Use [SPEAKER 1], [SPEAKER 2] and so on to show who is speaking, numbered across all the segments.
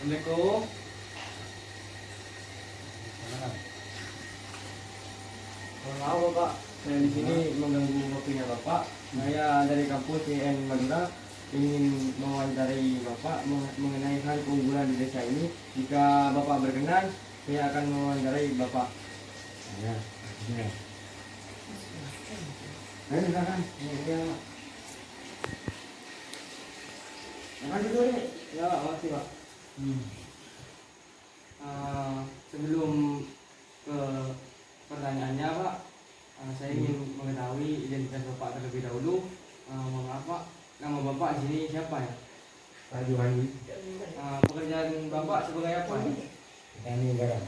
[SPEAKER 1] Assalamualaikum. Mohon maaf Bapak, saya di sini mengganggu waktunya Bapak. Saya dari kampus IN Madura ingin mewawancarai Bapak mengenai hal keunggulan di desa ini. Jika Bapak berkenan, saya akan mewawancarai Bapak.
[SPEAKER 2] Ya, ya. Ayo silakan.
[SPEAKER 1] Ya, makan dulu nih. Ya Pak, makasih Pak. Sebelum ke pertanyaannya Pak, saya ingin mengetahui identitas Bapak terlebih dahulu. Mohon maaf Pak, nama Bapak di sini siapa ya?
[SPEAKER 2] Pak Juhani.
[SPEAKER 1] Pekerjaan Bapak sebagai apa?
[SPEAKER 2] Petani garam.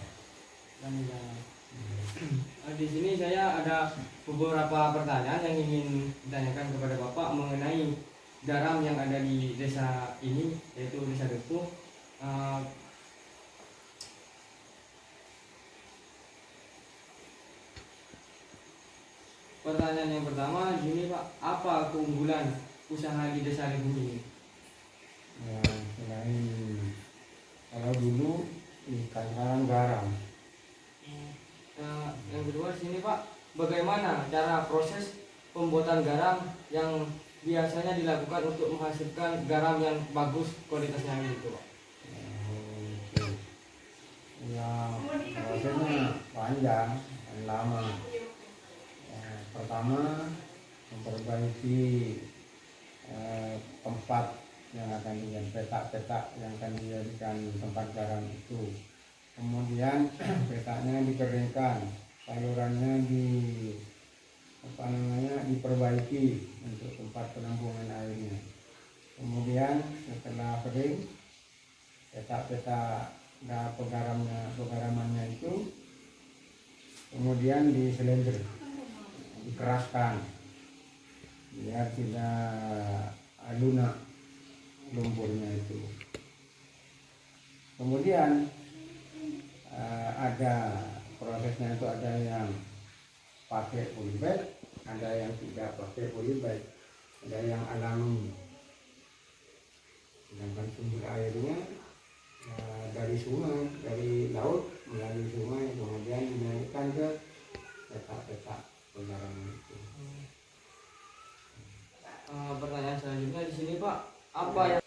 [SPEAKER 1] Di sini saya ada beberapa pertanyaan yang ingin ditanyakan kepada Bapak mengenai garam yang ada di desa ini, yaitu Desa Depuh. Pertanyaan yang pertama gini Pak, apa keunggulan usaha di Desa Depuh ini?
[SPEAKER 2] Ya, selain kalau dulu ikan garam.
[SPEAKER 1] Yang kedua di sini Pak, bagaimana cara proses pembuatan garam yang biasanya dilakukan untuk menghasilkan garam yang bagus kualitasnya gitu Pak?
[SPEAKER 2] Ya, prosesnya panjang dan lama. Ya, pertama memperbaiki tempat yang akan dijadikan petak-petak yang akan dijadikan tempat garam itu. Kemudian petaknya dikeringkan, salurannya diperbaiki untuk tempat penampungan airnya. Kemudian setelah kering, petak-petak pegaramannya itu kemudian diselender, dikeraskan biar tidak lunak lumpurnya itu. Kemudian ada prosesnya itu, ada yang pakai polybag, ada yang tidak pakai polybag, ada yang alami. Sedangkan sumber airnya dari sungai, dari laut melalui sungai, kemudian dinaikkan ke petak-petak pegaraman itu.
[SPEAKER 1] Pertanyaan selanjutnya di sini Pak, apa yang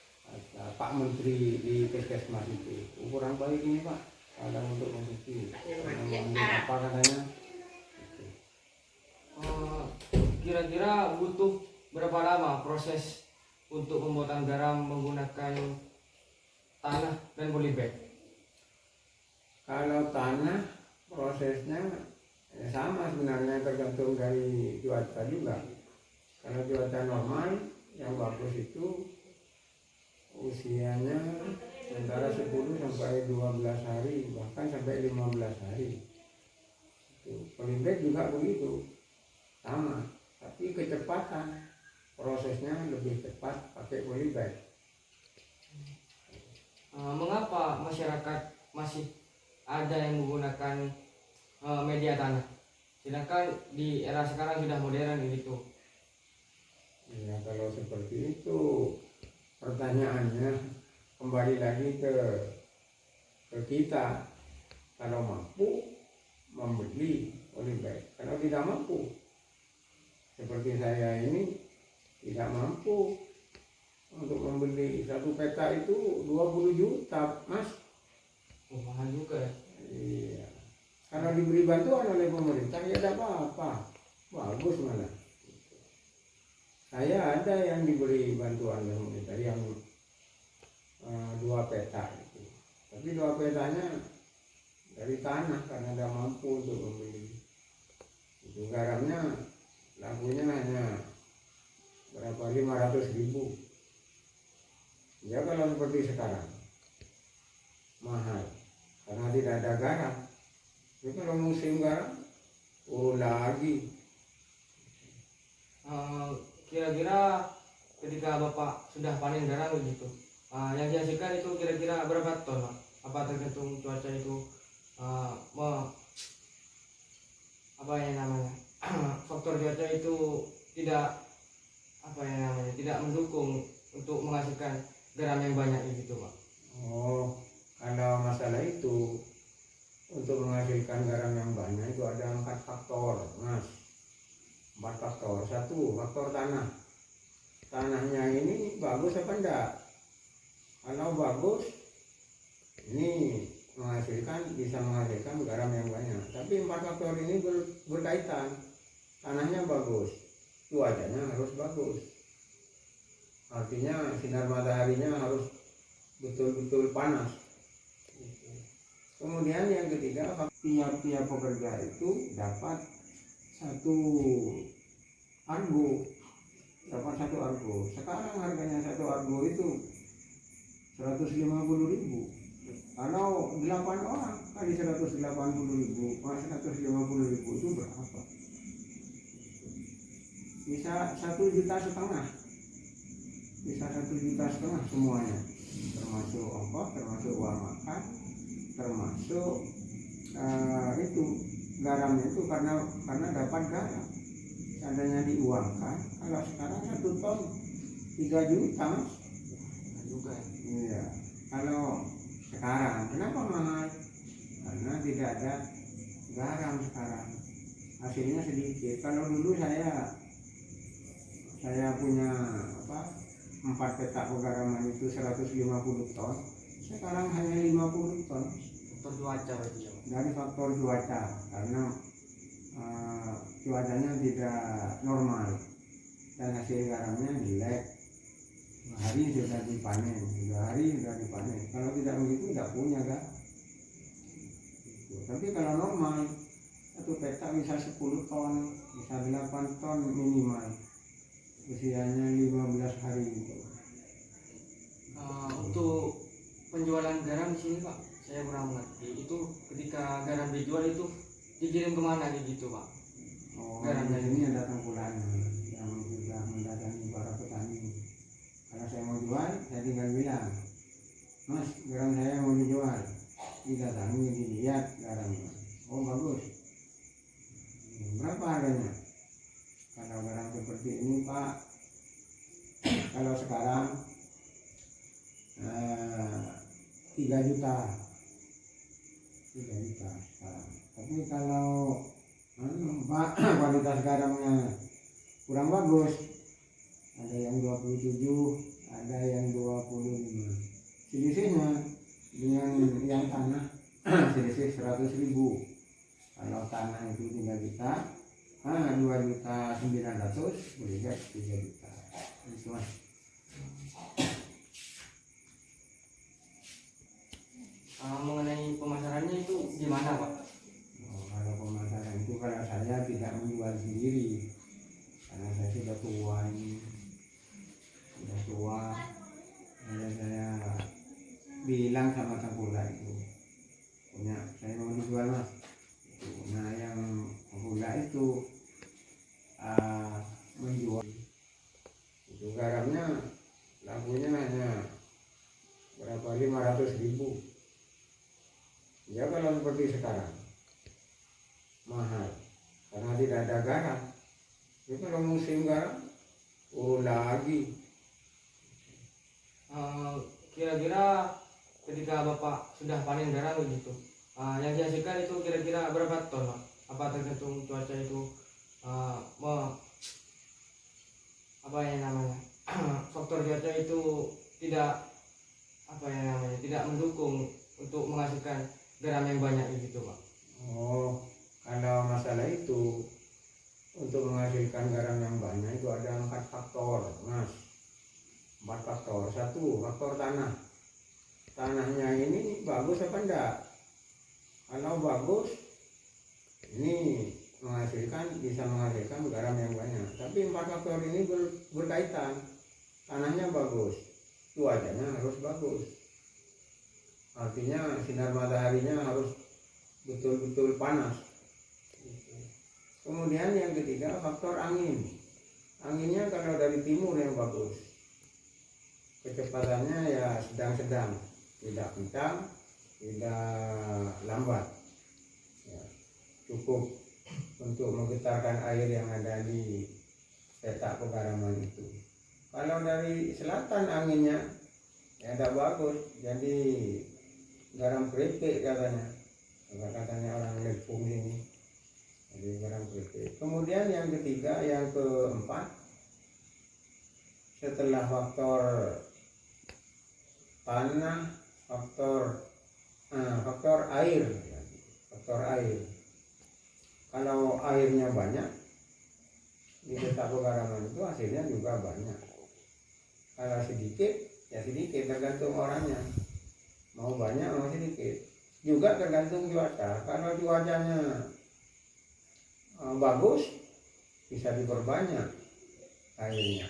[SPEAKER 2] Pak Menteri di Puskesmas itu ukuran baik ini Pak, kadang untuk membuki apa katanya itu.
[SPEAKER 1] Kira-kira butuh berapa lama proses untuk pembuatan garam menggunakan tanah dan polybag?
[SPEAKER 2] Kalau tanah prosesnya sama sebenarnya, tergantung dari cuaca juga. Kalau cuaca normal yang bagus itu usianya antara 10 sampai 12 hari, bahkan sampai 15 hari. Itu Polybag juga begitu, sama, tapi kecepatan prosesnya lebih cepat pakai polybag.
[SPEAKER 1] Mengapa masyarakat masih ada yang menggunakan media tanah, sedangkan di era sekarang sudah modern gitu?
[SPEAKER 2] Ya kalau seperti itu pertanyaannya kembali lagi ke kita, kalau mampu membeli polybag, kalau tidak mampu seperti saya ini tidak mampu untuk membeli satu peta itu 20 juta mas.
[SPEAKER 1] Mahal juga ya.
[SPEAKER 2] Iya, kalau diberi bantuan oleh pemerintah ya tidak apa-apa, bagus malah. Saya ada yang diberi bantuan oleh pemerintah yang 2 peta itu, tapi 2 petanya dari tanah karena tidak mampu untuk membeli. Itu garamnya lakunya hanya berapa, 500.000. Ya kalau seperti sekarang mahal karena tidak ada garam. Tapi kalau musim garam lagi.
[SPEAKER 1] Kira-kira ketika Bapak sudah panen garam begitu, yang dihasilkan itu kira-kira berapa ton, Pak? Apa tergantung cuaca itu, apa yang namanya faktor cuaca itu tidak tidak mendukung untuk menghasilkan garam yang banyak gitu, Pak?
[SPEAKER 2] Oh, kalau masalah itu untuk menghasilkan garam yang banyak itu ada 4 faktor, mas. 4 faktor. 1, faktor tanah. Tanahnya ini bagus apa enggak? Kalau bagus, ini bisa menghasilkan garam yang banyak. Tapi 4 faktor ini berkaitan. Tanahnya bagus, cuacanya harus bagus. Artinya sinar mataharinya harus betul-betul panas. Kemudian yang ketiga, tiap-tiap pekerja itu dapat 1 argo. Sekarang harganya 1 argo itu 150.000. Kalau 8 orang kali 180.000, 150.000 itu berapa? Bisa 1,5 juta. Bisa 1,5 juta semuanya, termasuk ongkos, termasuk uang makan, termasuk itu garamnya itu karena dapat garam. Seandainya diuangkan, kalau sekarang 1 ton 3 juta mas.
[SPEAKER 1] Juga.
[SPEAKER 2] Iya. Kalau sekarang kenapa mahal? Karena tidak ada garam sekarang. Hasilnya sedikit. Kalau dulu saya punya 4 peta pegaraman itu 150 ton. Sekarang hanya 50 ton.
[SPEAKER 1] Faktor cuaca berarti ya, Pak?
[SPEAKER 2] Dari faktor cuaca, karena cuacanya tidak normal dan hasil garamnya jelek. 2 hari sudah dipanen, 2 hari sudah dipanen. Kalau tidak begitu tidak punya garam. Tapi kalau normal 1 peta bisa 10 ton, bisa 8 ton minimal. Usianya 15 hari gitu.
[SPEAKER 1] Untuk penjualan garam di sini, Pak, saya kurang mengerti. Itu ketika garam dijual itu dikirim kemana gitu, Pak?
[SPEAKER 2] Garam dari ini ada tangkulannya yang sudah mendatangi para petani. Kalau saya mau jual, saya tinggal bilang, mas, garam saya mau dijual. Didatangi, dilihat garamnya. Oh bagus. Berapa harganya? Kalau garam seperti ini Pak, kalau sekarang 3 juta. 3 juta sekarang. Tapi kalau Pak, kualitas garamnya kurang bagus, ada yang 27, ada yang 25. Selisihnya dengan yang tanah selisih 100.000. Kalau tanah itu 3 juta, 2.900.000, boleh 3 juta. Itu mas.
[SPEAKER 1] Mengenai pemasarannya itu gimana, Pak?
[SPEAKER 2] Kalau pemasaran itu, kalau saya tidak menjual sendiri karena saya sudah tua ini, saya bilang sama tengkulak itu, punya saya mau dijual mas. Nah yang Ya kalau seperti sekarang mahal karena tidak ada garam. Jadi kalau musim garam, oh lagi.
[SPEAKER 1] Kira-kira ketika Bapak sudah panen garam begitu, yang dihasilkan itu kira-kira berapa ton, Pak? Apa tergantung cuaca itu, apa yang namanya, faktor cuaca itu tidak tidak mendukung untuk menghasilkan garam yang banyak begitu, Pak?
[SPEAKER 2] Oh, kalau masalah itu untuk menghasilkan garam yang banyak itu ada 4 faktor, Mas. 4 faktor. Satu, faktor tanah. Tanahnya ini bagus apa enggak? Kalau bagus, ini bisa menghasilkan garam yang banyak. Tapi 4 faktor ini berkaitan. Tanahnya bagus, cuacanya harus bagus. Artinya sinar mataharinya harus betul-betul panas. Kemudian yang ketiga faktor angin. Anginnya kalau dari timur yang bagus, kecepatannya ya sedang-sedang, tidak kencang, tidak lambat, ya, cukup untuk menggetarkan air yang ada di petak pegaraman itu. Kalau dari selatan anginnya ya tidak bagus, jadi garam keripik katanya orang Lampung ini, jadi garam keripik. Kemudian yang ketiga, yang keempat, setelah faktor tanah, faktor air. Kalau airnya banyak di petak pegaraman itu hasilnya juga banyak. Kalau sedikit ya sedikit, tergantung orangnya, mau banyak mau sedikit. Juga tergantung cuaca. Kalau cuacanya bagus, bisa diperbanyak airnya.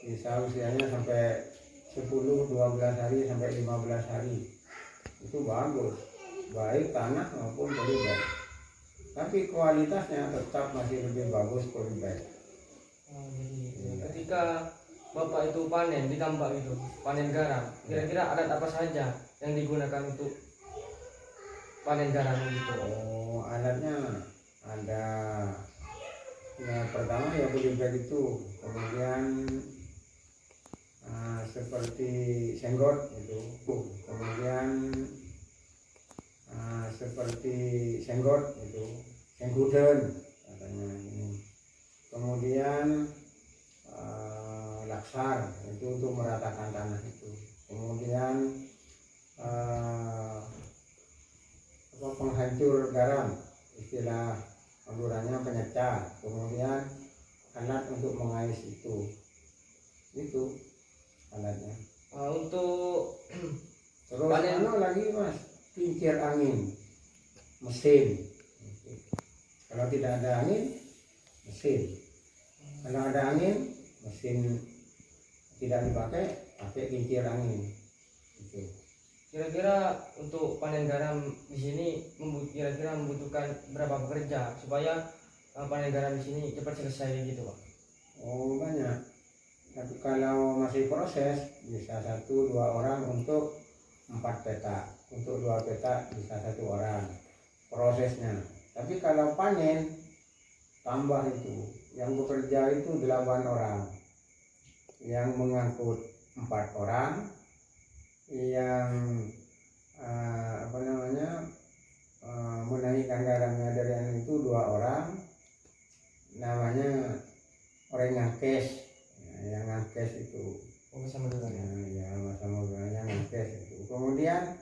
[SPEAKER 2] Bisa usianya sampai 10-12 hari sampai 15 hari. Itu bagus, baik tanah maupun polybag. Tapi kualitasnya tetap masih lebih bagus polybag.
[SPEAKER 1] Jadi ketika Bapak itu panen di tambak itu, panen garam, kira-kira alat apa saja yang digunakan untuk panen garam gitu?
[SPEAKER 2] Oh, alatnya ada, ya pertama ya polybag itu, kemudian seperti senggot itu, kemudian seperti senggot itu, sengguden katanya ini, kemudian laksar itu untuk meratakan tanah itu, kemudian penghancur garam, istilah penggunaannya penyecar, kemudian alat untuk mengais itu alatnya.
[SPEAKER 1] Untuk
[SPEAKER 2] Terus
[SPEAKER 1] panen
[SPEAKER 2] lagi Mas, kincir angin, mesin. Kalau tidak ada angin, mesin. Kalau ada angin, mesin tidak dipakai, pakai kincir angin. Itu.
[SPEAKER 1] kira-kira untuk panen garam di sini kira-kira membutuhkan berapa pekerja supaya panen garam di sini cepat selesai gitu, Pak?
[SPEAKER 2] Oh banyak. Tapi kalau masih proses bisa 1-2 orang untuk 4 petak. Untuk 2 petak bisa 1 orang prosesnya. Tapi kalau panen tambah itu, yang bekerja itu 8 orang, yang mengangkut 4 orang, yang menaikkan garamnya dari anu itu 2 orang, namanya orang ngangkes. Yang ngangkes itu
[SPEAKER 1] Sama dengan
[SPEAKER 2] ya yang ngangkes itu. Kemudian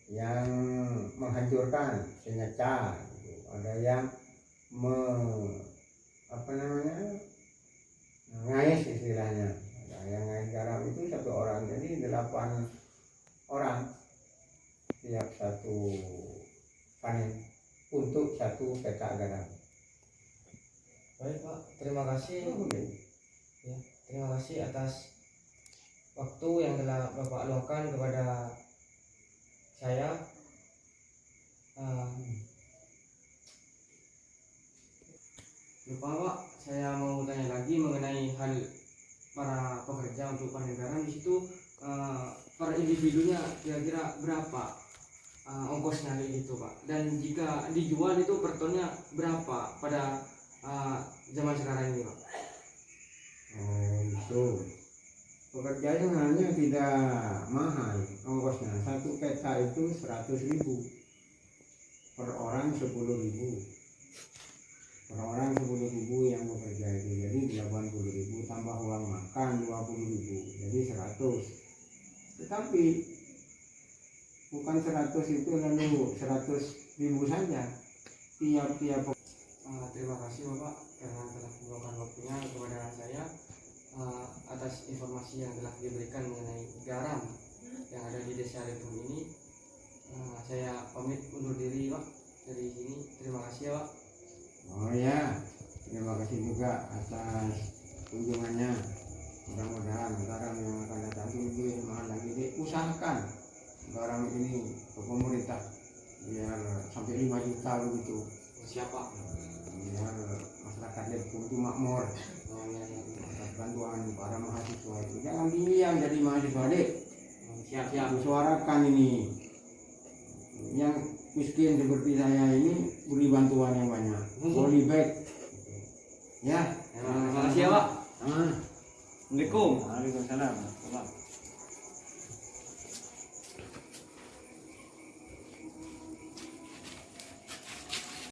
[SPEAKER 2] yang menghancurkan senyecar gitu. Ada yang ngais istilahnya. Ada yang ngais garam itu 1 orang, jadi 8 orang tiap satu panen untuk 1 petak garam.
[SPEAKER 1] Baik, Pak, terima kasih. Ya, terima kasih atas waktu yang telah Bapak luangkan kepada saya. Lupa, Pak, saya mau tanya lagi mengenai hal para pekerja untuk panen garam di situ, para individunya kira-kira berapa ongkosnya kayak gitu Pak. Dan jika dijual itu per tonnya berapa pada zaman sekarang ini Pak?
[SPEAKER 2] Itu pekerjaannya tidak mahal ongkosnya. Satu peta itu 100.000, per orang 10.000, per orang 10.000 yang bekerja itu, jadi 80.000 tambah uang makan 20.000, jadi 100. Tetapi bukan 100 itu lalu 100.000 saja tiap-tiap.
[SPEAKER 1] Terima kasih Bapak karena telah meluangkan waktunya kepada saya atas informasi yang telah diberikan mengenai garam yang ada di Desa Letung ini. Saya pamit undur diri Pak dari sini. Terima kasih ya Pak.
[SPEAKER 2] Oh ya, terima kasih juga atas kunjungannya. Mudah-mudahan garam yang akan datang itu lebih mahal lagi. Diusahakan garam ini ke pemerintah biar sampai 5 juta begitu.
[SPEAKER 1] Siapa?
[SPEAKER 2] Biar masyarakat Letung itu makmur.
[SPEAKER 1] Oh, ya.
[SPEAKER 2] Bantuan para mahasiswa itu jangan diam jadi mahasiswa dek.
[SPEAKER 1] Siap-siap.
[SPEAKER 2] Suarakan ini yang miskin seperti saya ini beri bantuan yang banyak. Body bag ya.
[SPEAKER 1] Terima kasih ya Pak.
[SPEAKER 2] Assalamualaikum.
[SPEAKER 1] Waalaikumsalam.
[SPEAKER 2] Waalaikumsalam.